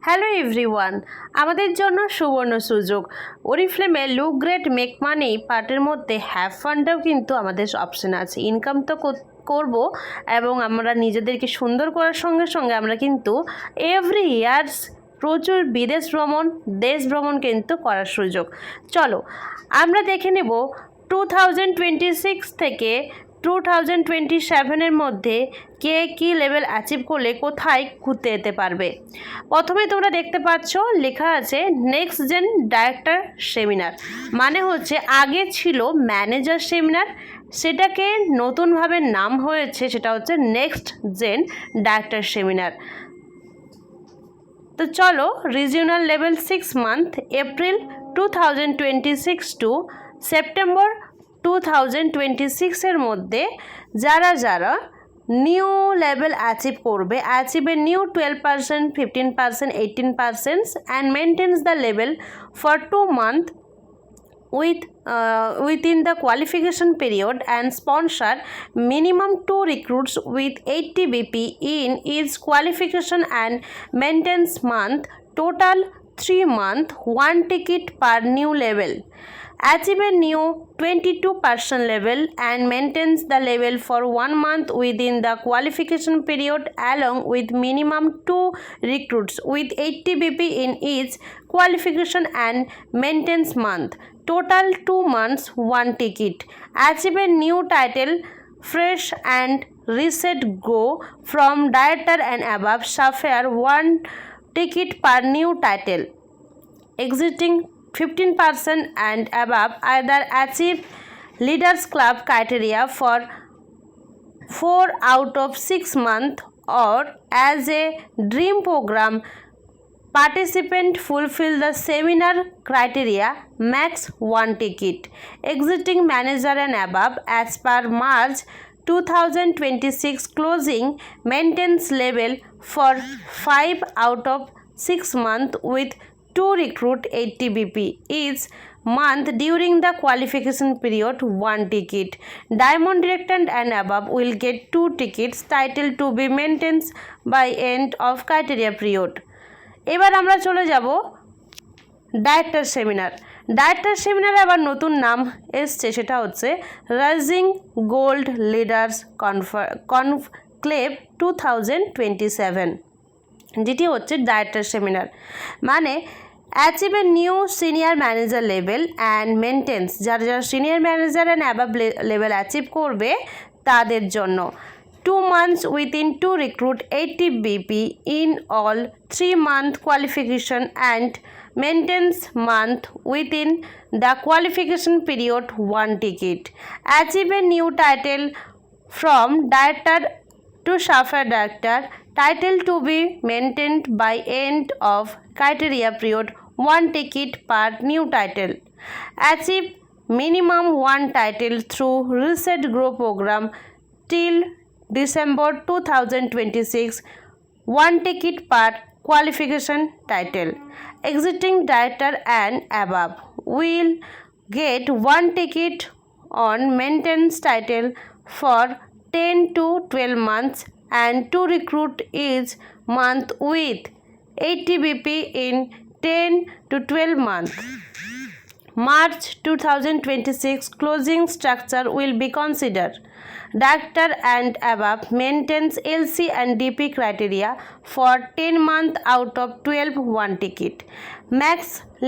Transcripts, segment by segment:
Hello everyone, আমাদের জন্য সুবর্ণ সুযোগ। ওরিফ্লেমে লুক গ্রেট মেক মানি পার্টের মধ্যে হ্যাভ ফান্ডটাও কিন্তু আমাদের অপশন আছে। ইনকাম তো করব এবং আমরা নিজেদেরকে সুন্দর করার সঙ্গে সঙ্গে আমরা কিন্তু এভরি ইয়ার্স প্রচুর বিদেশ ভ্রমণ, দেশ ভ্রমণ কিন্তু করার সুযোগ। চলো আমরা দেখে নেব 2026 থেকে 2027 মধ্যে কে কী লেভেল অ্যাচিভ করলে কোথায় ঘুরতে যেতে পারবে। প্রথমে তোমরা দেখতে পাচ্ছ লেখা আছে নেক্সট জেন ডাইরেক্টর সেমিনার, মানে হচ্ছে আগে ছিল ম্যানেজার সেমিনার, সেটাকে নতুনভাবে নাম হয়েছে, সেটা হচ্ছে নেক্সট জেন ডাইরেক্টর সেমিনার। তো চলো regional level 6 month April 2026 to September 2026 মধ্যে যারা যারা নিউ লেভেল অ্যাচিভ করবে, অ্যাচিভে new 12%, 15%, 18% and maintains the level for 2 months within the qualification period and sponsor minimum 2 recruits with 80 BP in each qualification and maintenance month, total 3 month, 1 ticket per new level. Achieve a new 22% level and maintains the level for 1 month within the qualification period along with minimum 2 recruits with 80 BP in each qualification and maintenance month, total 2 months, 1 ticket. Achieve a new title, fresh and reset go from director and above, suffer 1 ticket per new title. Exiting 15% and above either achieve leaders club criteria for 4 out of 6 months or as a dream program participant fulfill the seminar criteria, max 1 ticket. Exiting manager and above as per March 2026 closing maintains level for 5 out of 6 months with 2 recruit 80 BP each month during the qualification period, 1 ticket. Diamond director and above will get 2 tickets. Title to be maintained by end of criteria period. এবার আমরা চলে যাব director seminar. Director সেমিনারে আবার নতুন নাম এসছে, সেটা হচ্ছে রাইজিং গোল্ড লিডার্স কনক্লেভ 2027, যেটি হচ্ছে ডাইরেক্টর সেমিনার। মানে achieve a new senior manager level and maintains, যারা যারা senior manager and above level achieve করবে তাদের জন্য 2 months within 2 recruit 80 BP in all 3 month qualification and maintenance month within the qualification period, 1 ticket. Achieve a new title from director to suffer director, title to be maintained by end of criteria period, 1 ticket per new title. Achieve minimum 1 title through reset grow program till December 2026, 1 ticket per qualification title. Exiting director and above will get 1 ticket on maintenance title for 10 to 12 months and 2 recruit each month with 80 BP in 10 to 12 months. March 2026 closing structure will be considered. Director and above maintains LC and DP criteria for 10 months out of 12, 1 ticket. Max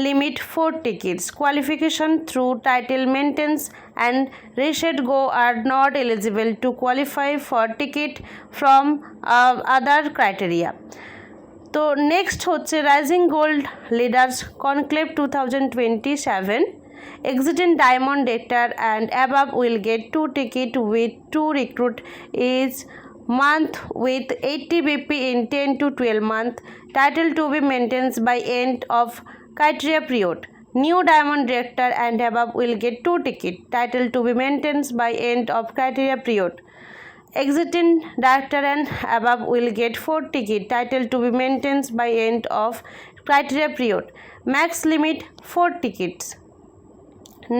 limit 4 tickets. Qualification through title maintenance and reset go are not eligible to qualify for ticket from other criteria. তো next হচ্ছে rising gold leaders conclave 2027, exiting diamond director and above will get 2 ticket with 2 recruit each month with 80 BP in 10 to 12 month, title to be maintained by end of criteria period. New diamond director and above will get 2 ticket, title to be maintained by end of criteria period. Exiting director and above will get 4 ticket, title to be maintained by end of criteria period. Max limit 4 tickets.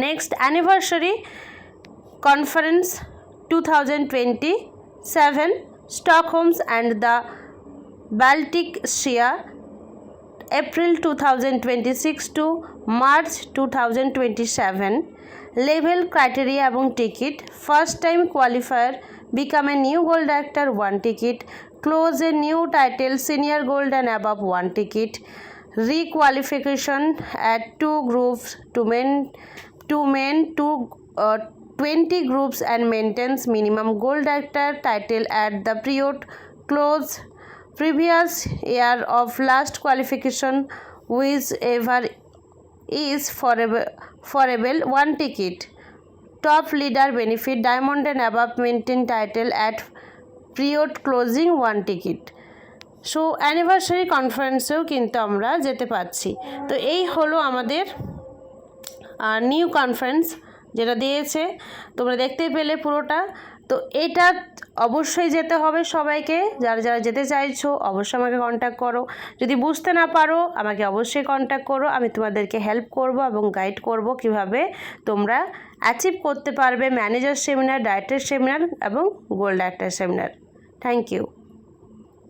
Next anniversary conference 2027, Stockholm and the Baltic Sea April 2026 to March 2027. Level criteria এবং ticket: first time qualifier become a new gold actor 1 ticket, close a new title senior gold and above 1 ticket, requalification at 2 groups to men to 20 groups and maintains minimum gold actor title at the period close previous year of last qualification whichever is forable 1 ticket. Top leader benefit diamond and above maintain title at period closing 1 ticket. So anniversary কনফারেন্সেও কিন্তু আমরা যেতে পারছি। তো এই হলো আমাদের new conference যেটা দিয়েছে, তোমরা দেখতেই পেলে পুরোটা। তো এটা অবশ্যই যেতে হবে সবাইকে, যারা যারা যেতে চাইছো অবশ্যই আমাকে কন্ট্যাক্ট করো। যদি বুঝতে না পারো আমাকে অবশ্যই কন্ট্যাক্ট করো, আমি তোমাদেরকে হেল্প করব এবং গাইড করব কিভাবে তোমরা অ্যাচিভ করতে পারবে ম্যানেজার সেমিনার, ডাইরেক্টর সেমিনার এবং gold actor seminar. Thank you.